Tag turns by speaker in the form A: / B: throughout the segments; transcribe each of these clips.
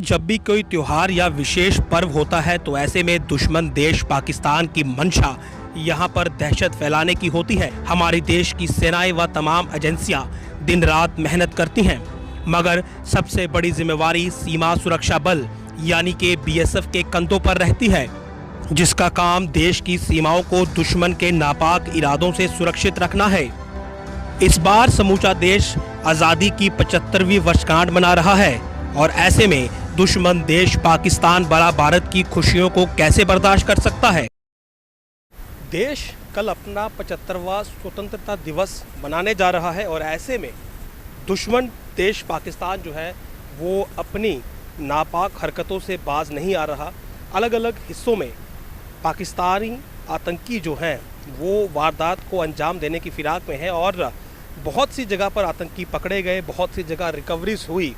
A: जब भी कोई त्योहार या विशेष पर्व होता है तो ऐसे में दुश्मन देश पाकिस्तान की मंशा यहाँ पर दहशत फैलाने की होती है। हमारे देश की सेनाएं व तमाम एजेंसियां दिन रात मेहनत करती हैं, मगर सबसे बड़ी जिम्मेवारी सीमा सुरक्षा बल यानी कि बीएसएफ के कंधों पर रहती है, जिसका काम देश की सीमाओं को दुश्मन के नापाक इरादों से सुरक्षित रखना है। इस बार समूचा देश आज़ादी की 75वीं वर्षगांठ मना रहा है और ऐसे में दुश्मन देश पाकिस्तान बड़ा भारत की खुशियों को कैसे बर्दाश्त कर सकता है। देश कल अपना 75वां स्वतंत्रता दिवस मनाने जा रहा है और ऐसे में दुश्मन देश पाकिस्तान जो है वो अपनी नापाक हरकतों से बाज नहीं आ रहा। अलग अलग हिस्सों में पाकिस्तानी आतंकी जो हैं वो वारदात को अंजाम देने की फिराक में है और बहुत सी जगह पर आतंकी पकड़े गए, बहुत सी जगह रिकवरीज हुई।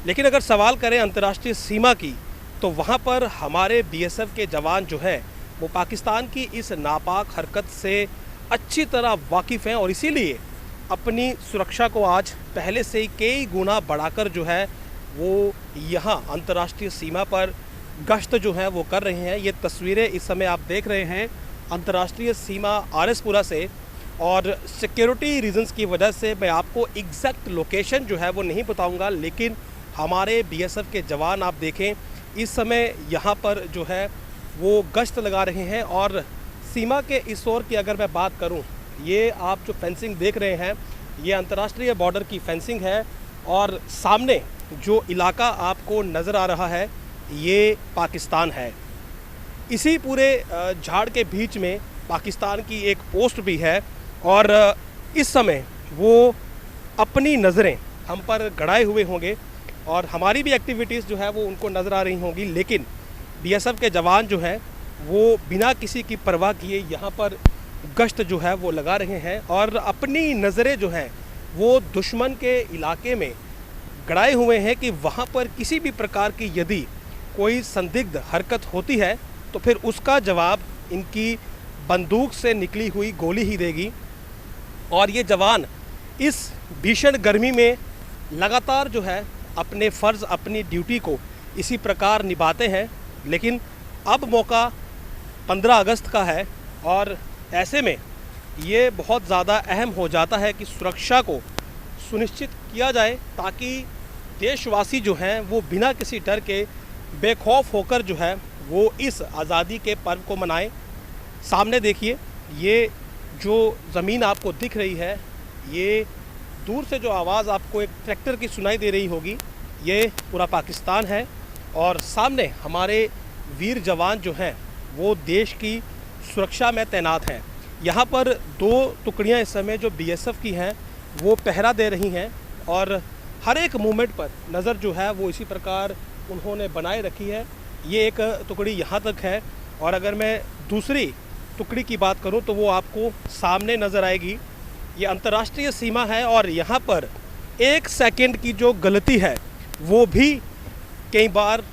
A: लेकिन अगर सवाल करें अंतर्राष्ट्रीय सीमा की तो वहाँ पर हमारे बीएसएफ के जवान जो हैं वो पाकिस्तान की इस नापाक हरकत से अच्छी तरह वाकिफ़ हैं और इसीलिए अपनी सुरक्षा को आज पहले से ही कई गुना बढ़ाकर जो है वो यहाँ अंतर्राष्ट्रीय सीमा पर गश्त जो है वो कर रहे हैं। ये तस्वीरें इस समय आप देख रहे हैं अंतर्राष्ट्रीय सीमा आरएसपुरा से, और सिक्योरिटी रीजंस की वजह से मैं आपको एग्जैक्ट लोकेशन जो है वो नहीं बताऊंगा, लेकिन हमारे बीएसएफ के जवान आप देखें इस समय यहाँ पर जो है वो गश्त लगा रहे हैं। और सीमा के इस ओर की अगर मैं बात करूँ, ये आप जो फेंसिंग देख रहे हैं ये अंतर्राष्ट्रीय बॉर्डर की फेंसिंग है और सामने जो इलाका आपको नज़र आ रहा है ये पाकिस्तान है। इसी पूरे झाड़ के बीच में पाकिस्तान की एक पोस्ट भी है और इस समय वो अपनी नज़रें हम पर गड़ाए हुए होंगे और हमारी भी एक्टिविटीज़ जो है वो उनको नज़र आ रही होंगी। लेकिन बीएसएफ के जवान जो हैं वो बिना किसी की परवाह किए यहाँ पर गश्त जो है वो लगा रहे हैं और अपनी नज़रें जो हैं वो दुश्मन के इलाके में गड़ाए हुए हैं कि वहाँ पर किसी भी प्रकार की यदि कोई संदिग्ध हरकत होती है तो फिर उसका जवाब इनकी बंदूक से निकली हुई गोली ही देगी। और ये जवान इस भीषण गर्मी में लगातार जो है अपने फ़र्ज़, अपनी ड्यूटी को इसी प्रकार निभाते हैं। लेकिन अब मौका 15 अगस्त का है और ऐसे में ये बहुत ज़्यादा अहम हो जाता है कि सुरक्षा को सुनिश्चित किया जाए ताकि देशवासी जो हैं वो बिना किसी डर के बेखौफ होकर जो है वो इस आज़ादी के पर्व को मनाएं। सामने देखिए ये जो ज़मीन आपको दिख रही है, ये दूर से जो आवाज़ आपको एक ट्रैक्टर की सुनाई दे रही होगी, ये पूरा पाकिस्तान है और सामने हमारे वीर जवान जो हैं वो देश की सुरक्षा में तैनात हैं। यहाँ पर 2 टुकड़ियाँ इस समय जो बीएसएफ की हैं वो पहरा दे रही हैं और हर एक मूवमेंट पर नज़र जो है वो इसी प्रकार उन्होंने बनाए रखी है। ये एक टुकड़ी यहाँ तक है और अगर मैं दूसरी टुकड़ी की बात करूँ तो वो आपको सामने नज़र आएगी। ये अंतर्राष्ट्रीय सीमा है और यहाँ पर 1 सेकंड की जो गलती है वो भी कई बार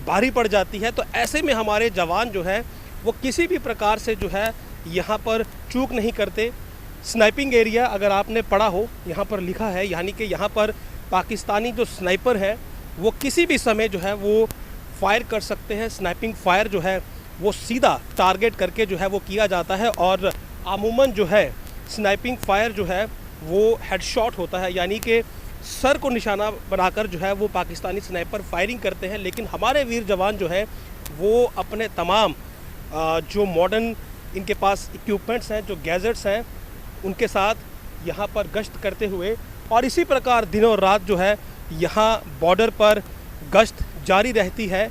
A: भारी पड़ जाती है। तो ऐसे में हमारे जवान जो है वो किसी भी प्रकार से जो है यहाँ पर चूक नहीं करते। स्नाइपिंग एरिया अगर आपने पढ़ा हो यहाँ पर लिखा है, यानी कि यहाँ पर पाकिस्तानी जो स्नाइपर है वो किसी भी समय जो है वो फायर कर सकते हैं। स्नाइपिंग फायर जो है वो सीधा टारगेट करके जो है वो किया जाता है और अमूमन जो है स्नाइपिंग फायर जो है वो हेडशॉट होता है, यानी कि सर को निशाना बनाकर जो है वो पाकिस्तानी स्नाइपर फायरिंग करते हैं। लेकिन हमारे वीर जवान जो है वो अपने तमाम जो मॉडर्न इनके पास इक्विपमेंट्स हैं, जो गैजेट्स हैं, उनके साथ यहाँ पर गश्त करते हुए और इसी प्रकार दिनों रात जो है यहाँ बॉर्डर पर गश्त जारी रहती है।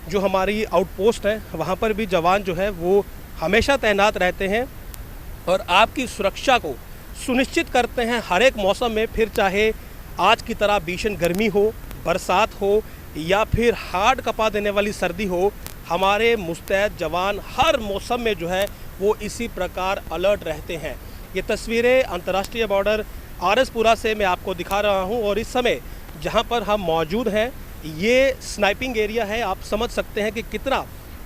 A: जो हमारी आउटपोस्ट है वहाँ पर भी जवान जो है वो हमेशा तैनात रहते हैं और आपकी सुरक्षा को सुनिश्चित करते हैं हर एक मौसम में, फिर चाहे आज की तरह भीषण गर्मी हो, बरसात हो या फिर हार्ड कपा देने वाली सर्दी हो। हमारे मुस्तैद जवान हर मौसम में जो है वो इसी प्रकार अलर्ट रहते हैं। ये तस्वीरें अंतर्राष्ट्रीय बॉर्डर आरएसपुरा से मैं आपको दिखा रहा हूँ और इस समय जहाँ पर हम मौजूद हैं ये स्नाइपिंग एरिया है। आप समझ सकते हैं कि कितना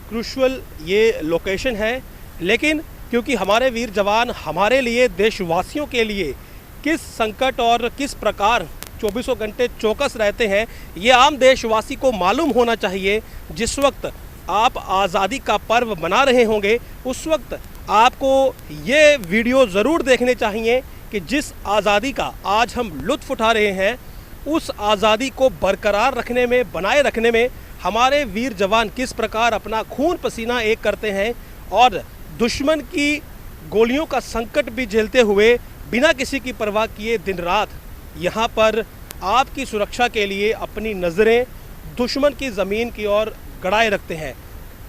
A: क्रूशियल ये लोकेशन है। लेकिन क्योंकि हमारे वीर जवान हमारे लिए, देशवासियों के लिए किस संकट और किस प्रकार चौबीसों घंटे चौकस रहते हैं, ये आम देशवासी को मालूम होना चाहिए। जिस वक्त आप आज़ादी का पर्व मना रहे होंगे उस वक्त आपको ये वीडियो ज़रूर देखने चाहिए कि जिस आज़ादी का आज हम लुत्फ़ उठा रहे हैं उस आज़ादी को बरकरार रखने में, बनाए रखने में हमारे वीर जवान किस प्रकार अपना खून पसीना एक करते हैं और दुश्मन की गोलियों का संकट भी झेलते हुए बिना किसी की परवाह किए दिन रात यहाँ पर आपकी सुरक्षा के लिए अपनी नज़रें दुश्मन की ज़मीन की ओर गड़ाए रखते हैं।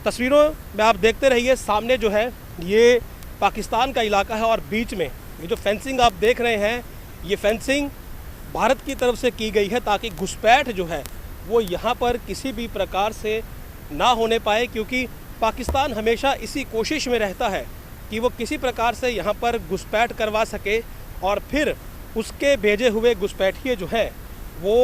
A: तस्वीरों में आप देखते रहिए, सामने जो है ये पाकिस्तान का इलाका है और बीच में ये जो फेंसिंग आप देख रहे हैं ये फेंसिंग भारत की तरफ से की गई है ताकि घुसपैठ जो है वो यहाँ पर किसी भी प्रकार से ना होने पाए, क्योंकि पाकिस्तान हमेशा इसी कोशिश में रहता है कि वो किसी प्रकार से यहाँ पर घुसपैठ करवा सके और फिर उसके भेजे हुए घुसपैठिए जो है वो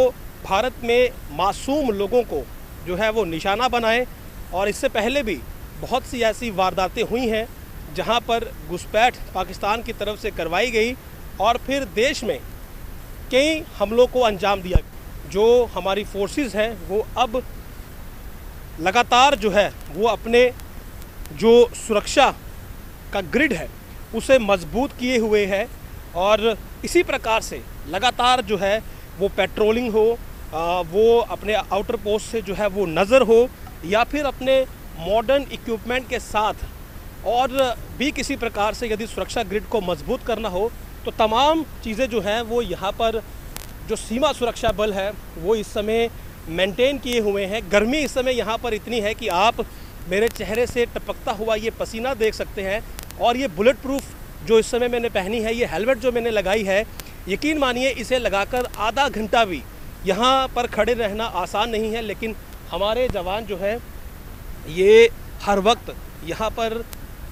A: भारत में मासूम लोगों को जो है वो निशाना बनाए। और इससे पहले भी बहुत सी ऐसी वारदातें हुई हैं जहाँ पर घुसपैठ पाकिस्तान की तरफ से करवाई गई और फिर देश में कई हमलों को अंजाम दिया। जो हमारी फोर्सेस हैं वो अब लगातार जो है वो अपने जो सुरक्षा का ग्रिड है उसे मजबूत किए हुए है और इसी प्रकार से लगातार जो है वो पेट्रोलिंग हो, वो अपने आउटर पोस्ट से जो है वो नज़र हो या फिर अपने मॉडर्न इक्विपमेंट के साथ और भी किसी प्रकार से यदि सुरक्षा ग्रिड को मजबूत करना हो तो तमाम चीज़ें जो हैं वो यहाँ पर जो सीमा सुरक्षा बल है वो इस समय मेंटेन किए हुए हैं। गर्मी इस समय यहाँ पर इतनी है कि आप मेरे चेहरे से टपकता हुआ ये पसीना देख सकते हैं और ये बुलेट प्रूफ जो इस समय मैंने पहनी है, ये हेलमेट जो मैंने लगाई है, यकीन मानिए इसे लगाकर आधा घंटा भी यहाँ पर खड़े रहना आसान नहीं है। लेकिन हमारे जवान जो है ये हर वक्त यहाँ पर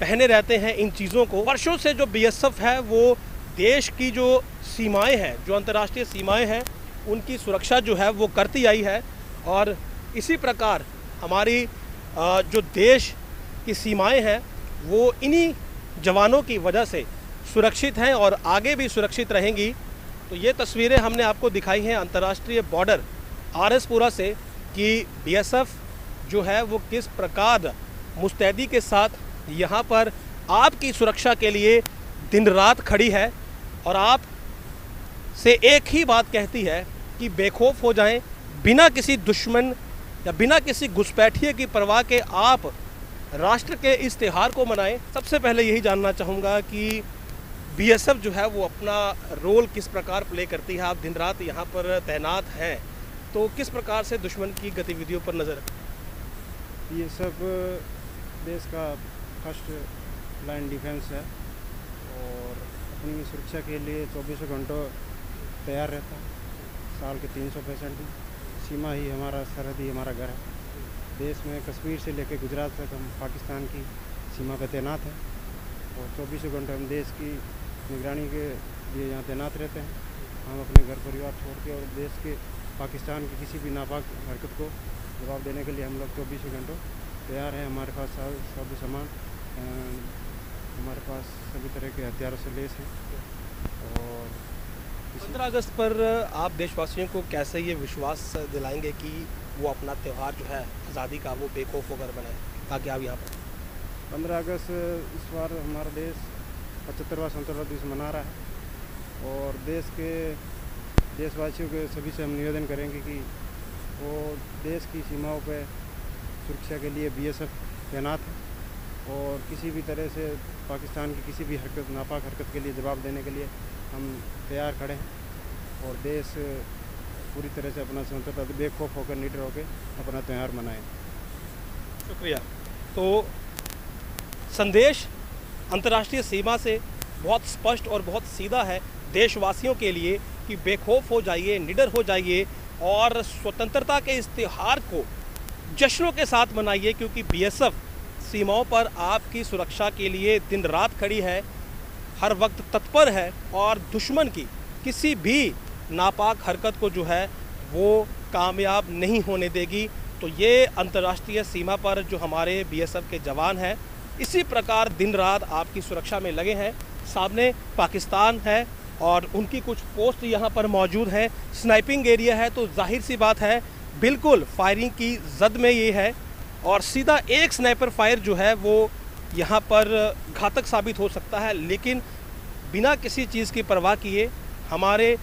A: पहने रहते हैं इन चीज़ों को। वर्षों से जो बीएसएफ है वो देश की जो सीमाएं हैं, जो अंतर्राष्ट्रीय सीमाएं हैं, उनकी सुरक्षा जो है वो करती आई है और इसी प्रकार हमारी जो देश की सीमाएं हैं वो इन्हीं जवानों की वजह से सुरक्षित हैं और आगे भी सुरक्षित रहेंगी। तो ये तस्वीरें हमने आपको दिखाई हैं अंतर्राष्ट्रीय बॉर्डर आरएसपुरा से कि बीएसएफ जो है वो किस प्रकार मुस्तैदी के साथ यहाँ पर आपकी सुरक्षा के लिए दिन रात खड़ी है और आप से एक ही बात कहती है कि बेखौफ हो जाएं, बिना किसी दुश्मन या बिना किसी घुसपैठिए की परवाह के आप राष्ट्र के इस त्यौहार को मनाएं। सबसे पहले यही जानना चाहूँगा कि बीएसएफ जो है वो अपना रोल किस प्रकार प्ले करती है। आप दिन रात यहाँ पर तैनात हैं तो किस प्रकार से दुश्मन की गतिविधियों पर नज़र रखें?
B: बीएसएफ देश का फर्स्ट लाइन डिफेंस है और अपनी सुरक्षा के लिए 24 घंटों तैयार रहता है। साल के 365 दिन सीमा ही हमारा सरहद ही हमारा घर है। देश में कश्मीर से लेकर गुजरात तक हम पाकिस्तान की सीमा पर तैनात हैं और 24 घंटे हम देश की निगरानी के लिए यहाँ तैनात रहते हैं। हम अपने घर परिवार छोड़ के और देश के पाकिस्तान की किसी भी नापाक हरकत को जवाब देने के लिए हम लोग 24 घंटों तैयार हैं। हमारे पास सब सामान, हमारे पास सभी तरह के हथियारों से लैस हैं। और
A: 15 अगस्त पर आप देशवासियों को कैसे ये विश्वास दिलाएंगे कि वो अपना त्यौहार जो है आज़ादी का वो बेखौफ होकर बनाए ताकि आप यहाँ पर
B: 15 अगस्त इस बार हमारा देश 75वां स्वतंत्रता दिवस मना रहा है और देश के देशवासियों के सभी से हम निवेदन करेंगे कि वो देश की सीमाओं पर सुरक्षा के लिए बीएसएफ तैनात है और किसी भी तरह से पाकिस्तान की किसी भी हरकत, नापाक हरकत के लिए जवाब देने के लिए हम तैयार खड़े हैं और देश पूरी तरह से अपना स्वतंत्रता बेखौफ होकर, निडर होकर अपना त्यौहार मनाएं।
A: शुक्रिया। तो संदेश अंतर्राष्ट्रीय सीमा से बहुत स्पष्ट और बहुत सीधा है देशवासियों के लिए कि बेखौफ हो जाइए, निडर हो जाइए और स्वतंत्रता के इस त्यौहार को जश्नों के साथ मनाइए, क्योंकि बीएसएफ सीमाओं पर आपकी सुरक्षा के लिए दिन रात खड़ी है, हर वक्त तत्पर है और दुश्मन की किसी भी नापाक हरकत को जो है वो कामयाब नहीं होने देगी। तो ये अंतर्राष्ट्रीय सीमा पर जो हमारे बीएसएफ के जवान हैं इसी प्रकार दिन रात आपकी सुरक्षा में लगे हैं। सामने पाकिस्तान है और उनकी कुछ पोस्ट यहाँ पर मौजूद हैं। स्नाइपिंग एरिया है तो जाहिर सी बात है बिल्कुल फायरिंग की जद में ये है और सीधा एक स्नाइपर फायर जो है वो यहाँ पर घातक साबित हो सकता है। लेकिन बिना किसी चीज़ की परवाह किए हमारे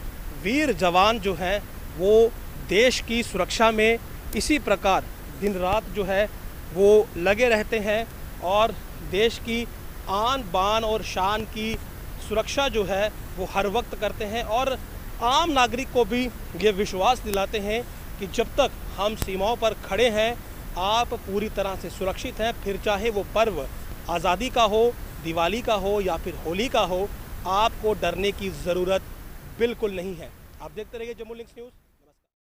A: वीर जवान जो हैं वो देश की सुरक्षा में इसी प्रकार दिन रात जो है वो लगे रहते हैं और देश की आन बान और शान की सुरक्षा जो है वो हर वक्त करते हैं और आम नागरिक को भी ये विश्वास दिलाते हैं कि जब तक हम सीमाओं पर खड़े हैं आप पूरी तरह से सुरक्षित हैं। फिर चाहे वो पर्व आज़ादी का हो, दिवाली का हो या फिर होली का हो, आपको डरने की ज़रूरत बिल्कुल नहीं है। आप देखते रहिए जम्मू लिंक्स न्यूज़।